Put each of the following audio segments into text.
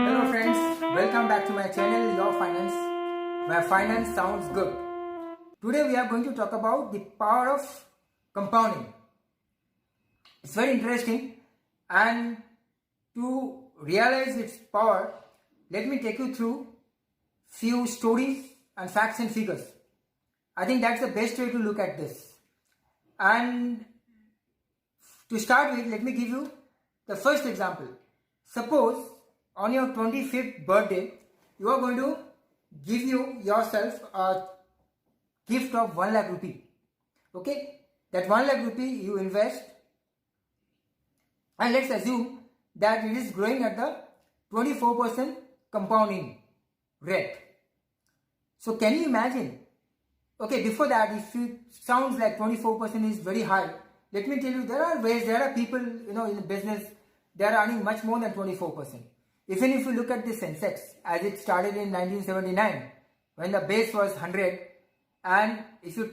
Hello friends, welcome back to my channel Your Finance, where finance sounds good. Today we are going to talk about the power of compounding. It's very interesting, and to realize its power, let me take you through few stories and facts and figures. I think that's the best way to look at this. And to start with, let me give you the first example. Suppose on your 25th birthday, you are going to give yourself a gift of 1 lakh rupee. Okay, that 1 lakh rupee you invest, and let's assume that it is growing at the 24% compounding rate. So can you imagine? Okay, before that, if it sounds like 24% is very high, let me tell you, there are ways, there are people, in business, they are earning much more than 24%. Even if you look at the Sensex, as it started in 1979, when the base was 100, and if you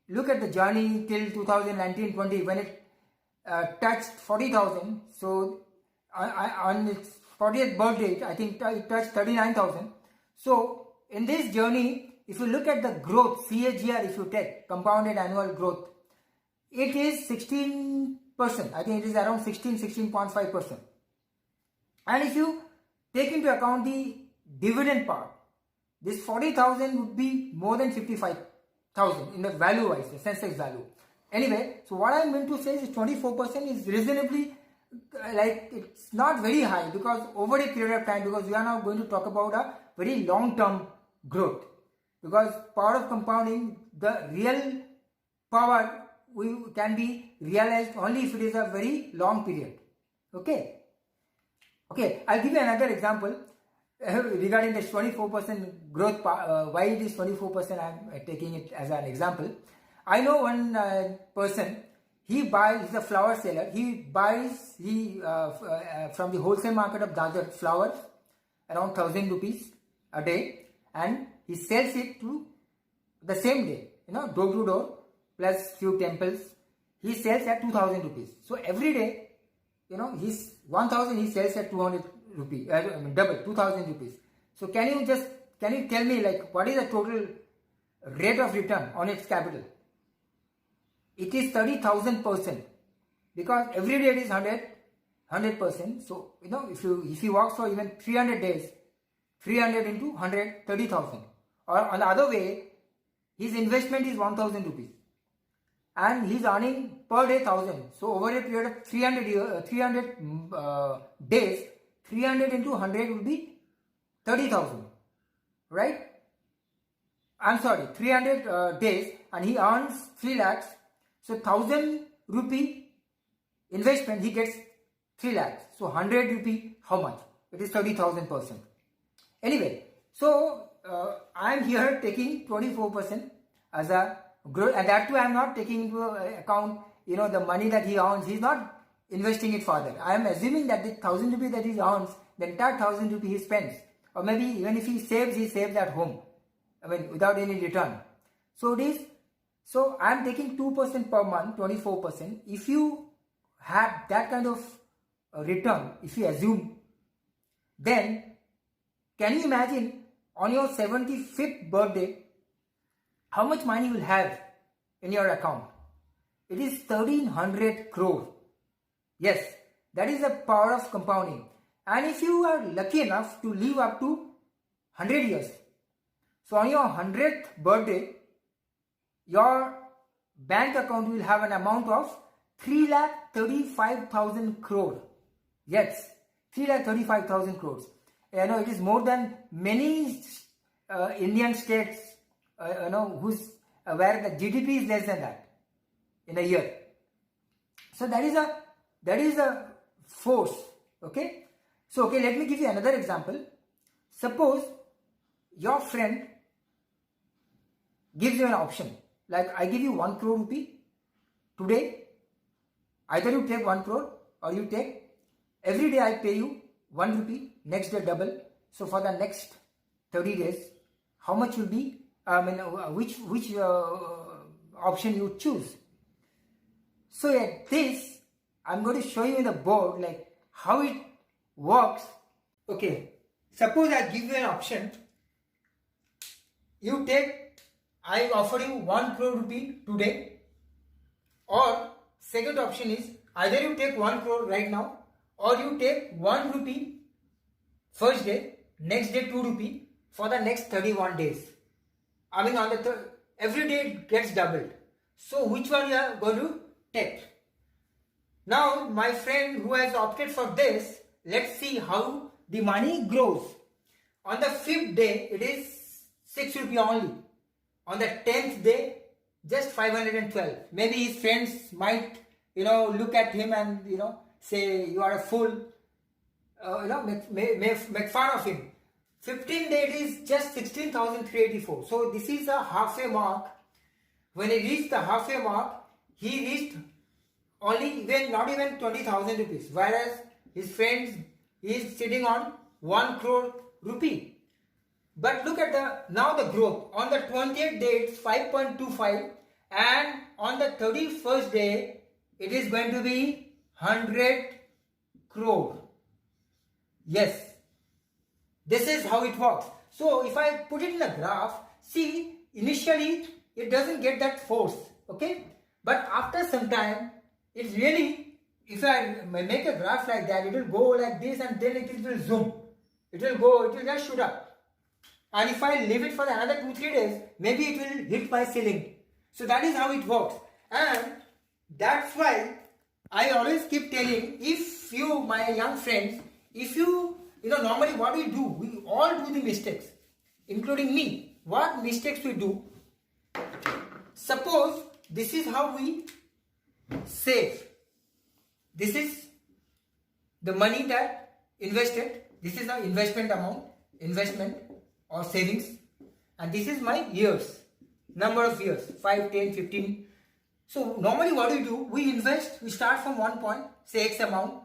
look at the journey till 2019-20, when it touched 40,000, so on its 40th birthday, I think it touched 39,000. So in this journey, if you look at the growth, CAGR, if you take compounded annual growth, it is 16%. I think it is around 16.5%. And if you take into account the dividend part, this 40,000 would be more than 55,000 in the value wise, the Sensex value. Anyway, so what I meant to say is 24% is reasonably, it's not very high, because over a period of time, because we are now going to talk about a very long-term growth. Because power of compounding, the real power can be realized only if it is a very long period. Okay, I'll give you another example regarding this 24% growth. Why it is 24%, I'm taking it as an example. I know one person, he's a flower seller. He buys from the wholesale market of Dadar flowers around 1,000 rupees a day, and he sells it to the same day, door to door, plus few temples. He sells at 2,000 rupees. So every day, his 1,000 he sells at 200 rupees, double 2,000 rupees. So can you tell me, what is the total rate of return on its capital? It is 30,000%, because every day it is 100%. So if he works for even 300 days, 300 into 100, 30,000. Or on the other way, his investment is 1,000 rupees, and he's earning per day 1,000. So over a period of 300 days, 300 into 100 will be 30,000, right? I'm sorry, 300 days, and he earns 3 lakhs. So 1,000 rupee investment, he gets 3 lakhs. So 100 rupee, how much? It is 30,000%. Anyway, so I'm here taking 24% as a growth, and that too I'm not taking into account the money that he earns. He's not investing it further. I am assuming that the 1,000 rupees that he earns, the entire 1,000 rupees he spends, or maybe even if he saves at home, without any return. So I am taking 2% per month, 24%. If you have that kind of return, if you assume, then can you imagine on your 75th birthday how much money you will have in your account? It is 1,300 crore. Yes, that is the power of compounding. And if you are lucky enough to live up to 100 years, so on your 100th birthday, your bank account will have an amount of 3,35,000 crore. Yes, 3,35,000 crores. It is more than many Indian states, where the GDP is less than that in a year. So that is a force. Okay. So let me give you another example. Suppose your friend gives you an option, like I give you 1 crore rupee today. Either you take 1 crore, or you take every day I pay you 1 rupee, next day double. So for the next 30 days, how much will be, which option you choose? So at this, I'm going to show you in the board how it works Okay, suppose I give you an option. You take, I offer you 1 crore rupee today, or second option is either you take 1 crore right now, or you take 1 rupee first day, next day 2 rupee for the next 31 days. I mean on the every day it gets doubled. So which one you are going to take? Now my friend who has opted for this, let's see how the money grows. On the 5th day it is 6 rupee only. On the 10th day just 512. Maybe his friends might look at him and say you are a fool, make fun of him. 15th day it is just 16,384. So this is a halfway mark. When he reached the halfway mark, he reached not even 20,000 rupees, whereas his friends is sitting on 1 crore rupee. But look at now the growth. On the 20th day it's 5.25, and on the 31st day it is going to be 100 crore. Yes, this is how it works. So if I put it in a graph, see, initially it doesn't get that force, okay? But after some time, it really, if I make a graph like that, it will go like this and then it will zoom. It will just shoot up. And if I leave it for another 2-3 days, maybe it will hit my ceiling. So that is how it works. And that's why I always keep telling, if you, my young friends, if you, normally what we do, we all do the mistakes, including me. What mistakes we do? Suppose this is how we save. This is the money that invested. This is the investment amount, investment or savings. And this is my years, number of years, 5, 10, 15. So normally what we do, we invest, we start from one point, say X amount.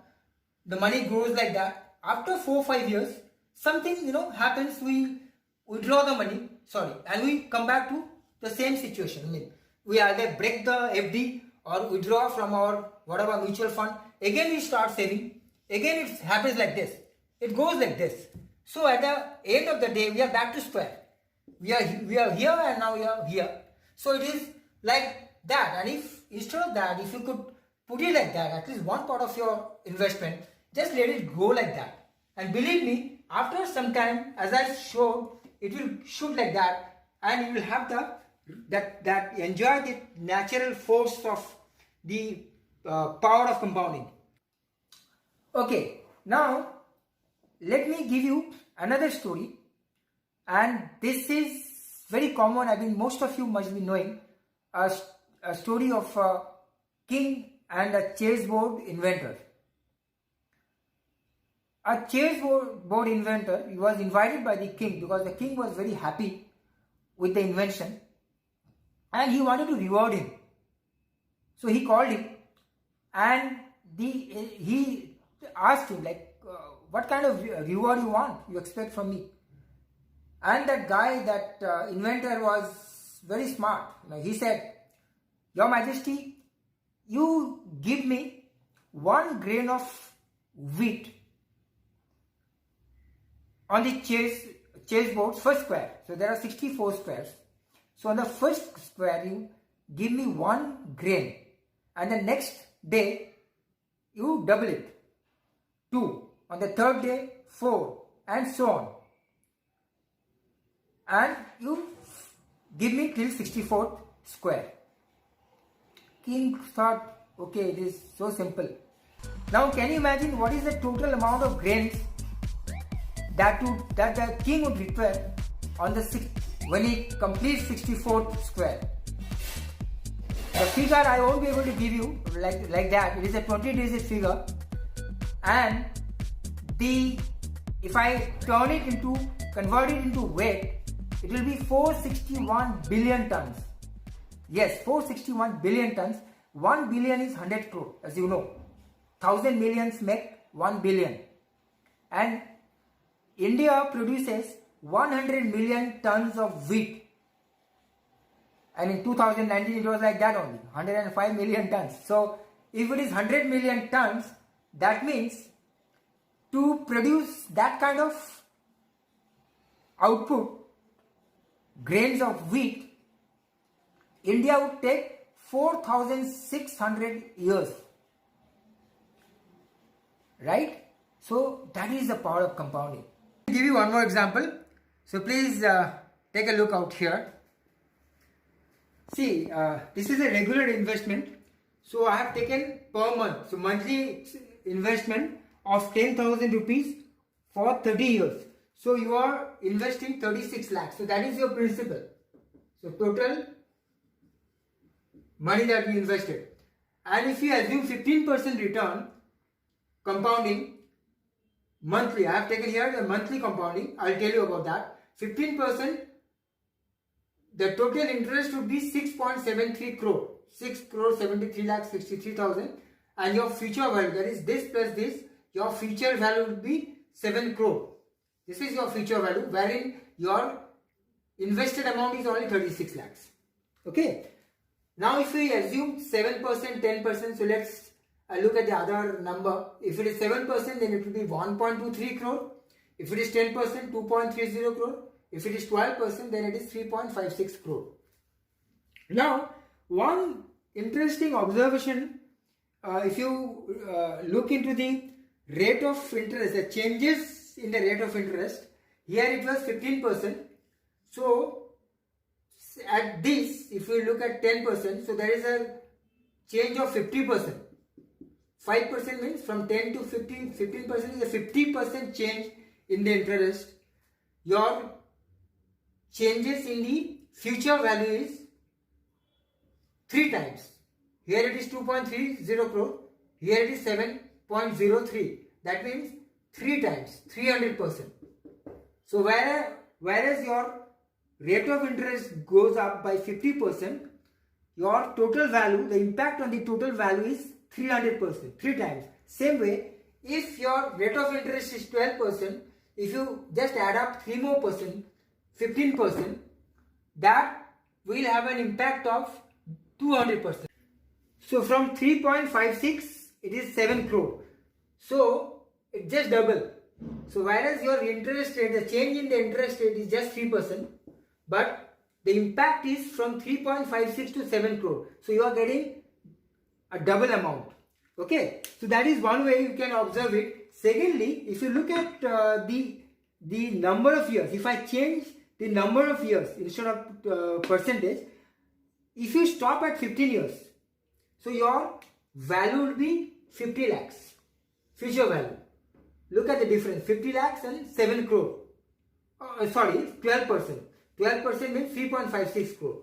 The money grows like that. After 4-5 years, something happens, we withdraw the money, and we come back to the same situation. I mean, we either break the FD or withdraw from our whatever mutual fund. Again we start saving. Again it happens like this. It goes like this. So at the end of the day, we are back to square. We are here and now we are here. So it is like that. And if instead of that, if you could put it like that, at least one part of your investment, just let it go like that. And believe me, after some time, as I showed, it will shoot like that, and you will have that enjoy the natural force of the power of compounding. Okay, now let me give you another story, and this is very common. I mean, most of you must be knowing a story of a king and a chessboard inventor. A chessboard inventor, he was invited by the king because the king was very happy with the invention and he wanted to reward him. So he called him and he asked him, like, what kind of reward you expect from me? And that guy, that inventor, was very smart. He said, Your Majesty, you give me 1 grain of wheat on the chessboard's first square. So there are 64 squares. So on the first square, you give me 1 grain, and the next day you double it, 2. On the third day, 4, and so on. And you give me till 64th square. King thought, okay, it is so simple. Now can you imagine what is the total amount of grains that the king would require on when he completes 64th square? The figure I won't be able to give you like that. It is a 20-digit figure, and if I convert it into weight, it will be 461 billion tons. Yes, 461 billion tons. 1 billion is 100 crore, as you know. 1,000 millions make 1 billion. And India produces 100 million tons of wheat. And in 2019 it was like that only, 105 million tons. So if it is 100 million tons, that means to produce that kind of output, grains of wheat, India would take 4,600 years. Right? So that is the power of compounding. I'll give you one more example. So please take a look out here. See, this is a regular investment. So I have taken per month. So monthly investment of 10,000 rupees for 30 years. So you are investing 36 lakhs. So that is your principal. So total money that you invested. And if you assume 15% return, compounding monthly, I have taken here the monthly compounding, I'll tell you about that. 15%, the total interest would be 6.73 crore, 6 crore 73 lakh 63,000, and your future value, that is this plus this, your future value would be 7 crore. This is your future value, wherein your invested amount is only 36 lakhs. Okay. Now if we assume 7%, 10%, so let's look at the other number. If it is 7%, then it will be 1.23 crore. If it is 10%, 2.30 crore. If it is 12%, then it is 3.56 crore. Now, one interesting observation, if you look into the rate of interest, the changes in the rate of interest, here it was 15%. So, at this, if we look at 10%, so there is a change of 50%. 5% means from 10 to 15, 15% is a 50% change in the interest. Your changes in the future value is 3 times. Here it is 2.30 crore, here it is 7.03. That means 3 times, 300%. So whereas your rate of interest goes up by 50%, your total value, the impact on the total value is 300%, 3 times. Same way, if your rate of interest is 12%, if you just add up 3 more percent, 15%, that will have an impact of 200%. So from 3.56, it is 7 crore. So it just double. So whereas your interest rate, the change in the interest rate is just 3%, but the impact is from 3.56 to 7 crore. So you are getting a double amount. Okay, so that is one way you can observe it. Secondly, if you look at the number of years, if I change the number of years instead of percentage, if you stop at 15 years, so your value will be 50 lakhs, future value. Look at the difference, 50 lakhs and 7 crore. Sorry, 12%. 12% means 3.56 crore.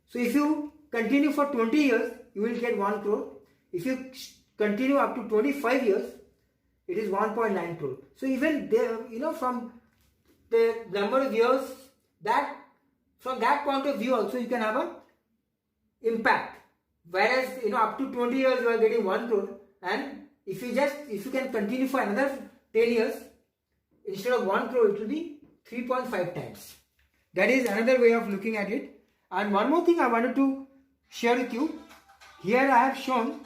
So if you continue for 20 years, you will get 1 crore. If you continue up to 25 years, it is 1.9 crore. So even there, from the number of years, that from that point of view also you can have an impact. Whereas up to 20 years you are getting 1 crore, and if you can continue for another 10 years, instead of 1 crore it will be 3.5 times. That is another way of looking at it. And one more thing I wanted to share with you. Here I have shown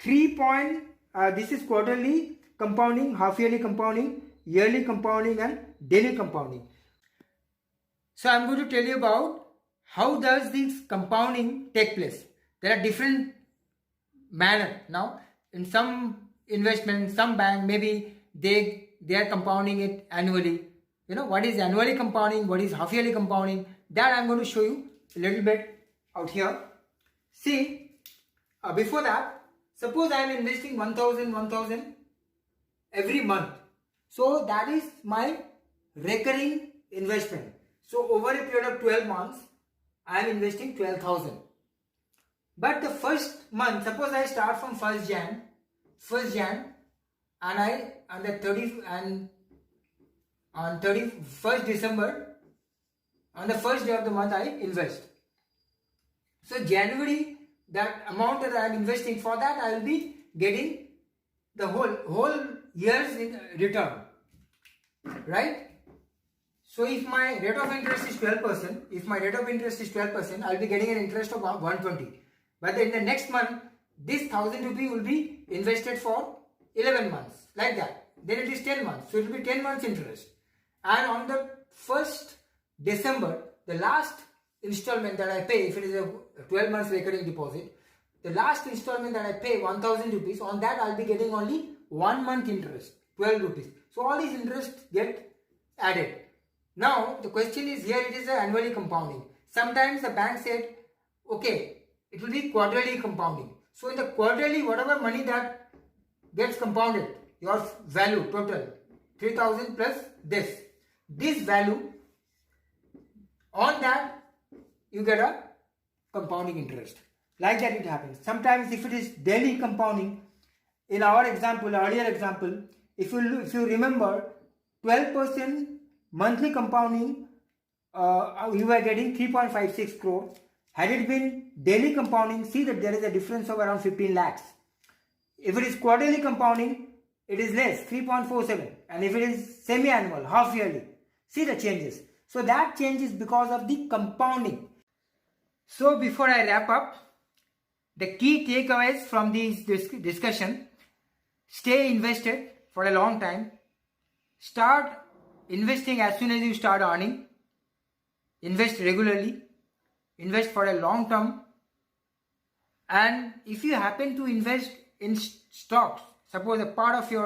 this is quarterly compounding, half yearly compounding, yearly compounding and daily compounding. So I am going to tell you about how does this compounding take place. There are different manner. Now in some investment, some bank, maybe they are compounding it annually. What is annually compounding, what is half yearly compounding, that I am going to show you a little bit out here. See, before that, suppose I am investing 1,000 every month. So that is my recurring investment. So over a period of 12 months, I am investing 12,000. But the first month, suppose I start from 1st Jan, and on 31st December, on the first day of the month, I invest. So January, that amount that I am investing, for that I will be getting the whole year's return, right? So if my rate of interest is 12%, I will be getting an interest of 120. But in the next month, this 1,000 rupee will be invested for 11 months, like that. Then it is 10 months, so it will be 10 months interest. And on the 1st December, the last installment that I pay, if it is a 12 months recurring deposit, the last installment that I pay 1000 rupees, on that I'll be getting only 1 month interest, 12 rupees. So all these interests get added. Now the question is, here it is annually compounding. Sometimes the bank said, okay, it will be quarterly compounding. So in the quarterly, whatever money that gets compounded, your value total 3000 plus this value, on that you get a compounding interest. Like that it happens. Sometimes if it is daily compounding, in our example, earlier example, if you remember, 12% monthly compounding, we were getting 3.56 crore. Had it been daily compounding, see that there is a difference of around 15 lakhs. If it is quarterly compounding, it is less, 3.47. And if it is semi-annual, half yearly, see the changes. So that change is because of the compounding. So before I wrap up, the key takeaways from this discussion: stay invested for a long time. Start investing as soon as you start earning. Invest regularly. Invest for a long term. And if you happen to invest in stocks, suppose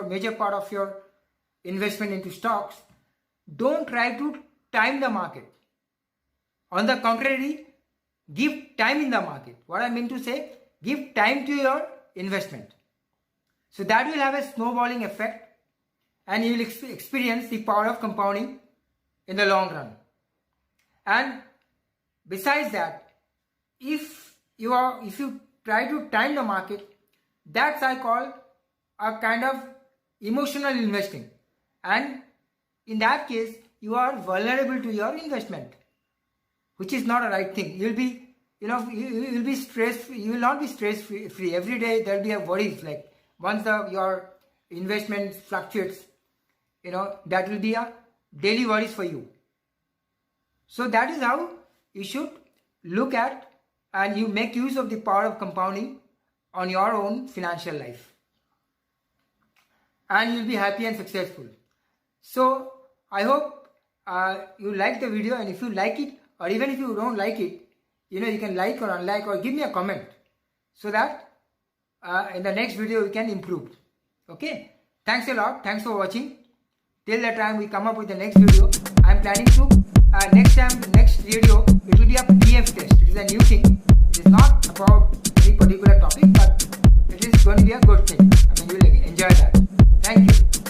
major part of your investment into stocks, don't try to time the market. On the contrary, give time in the market. What I mean to say, give time to your investment. So that will have a snowballing effect, and you will experience the power of compounding in the long run. And besides that, if you try to time the market, that's I call a kind of emotional investing, and in that case you are vulnerable to your investment, which is not a right thing. You will be stress. You will not be stress free. Every day there will be a worries. Like once your investment fluctuates, that will be a daily worries for you. So that is how you should look at, and you make use of the power of compounding on your own financial life, and you'll be happy and successful. So I hope you like the video, and if you like it, or even if you don't like it, you can like or unlike or give me a comment, so that in the next video we can improve. Okay, thanks a lot. Thanks for watching. Till the time we come up with the next video, I'm planning to next video it will be a PF test. It is a new thing. It is not about any particular topic, but it is going to be a good thing. I mean, you will enjoy that. Thank you.